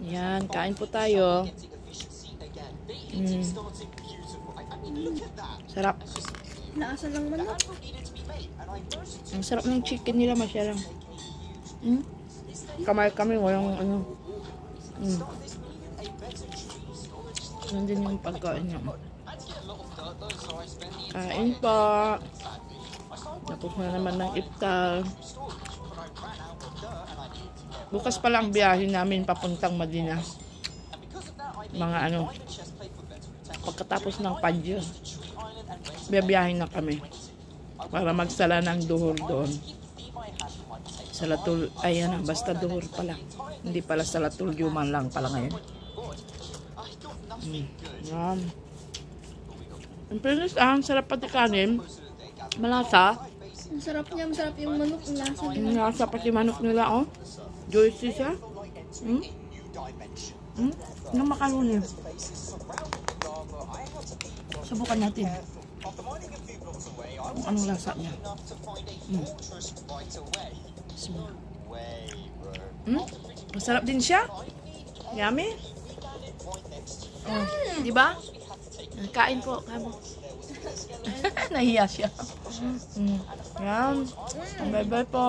Yan, kain po tayo. Sarap. Laasa lang manok. Ang sarap ng chicken nila, masyadong. Kamay-kamay, walang ano. Nandun yung pagkain niya. Kain po. Tapos na naman ng iftar. Bukas pa lang biyahe namin papuntang Madina. Mga ano, pagkatapos ng Fajr, biyahe na kami para magsala ng duhur doon. Salatul, ayan, basta duhur pala. Hindi pala salatul juman lang pala ngayon. Yan. Ang fairness, ang sarap pati kanin. Malasa. Ang sarap niya, masarap yung manok. Ang lasa niya. Ang lasa pati manok nila, oh. Juicy siya. Yung macaroni. Subukan natin. Kung anong lasa niya. Masarap din siya. Yummy. Diba? Kain po, kamo. Nahiya siya. Yan. Bye-bye po.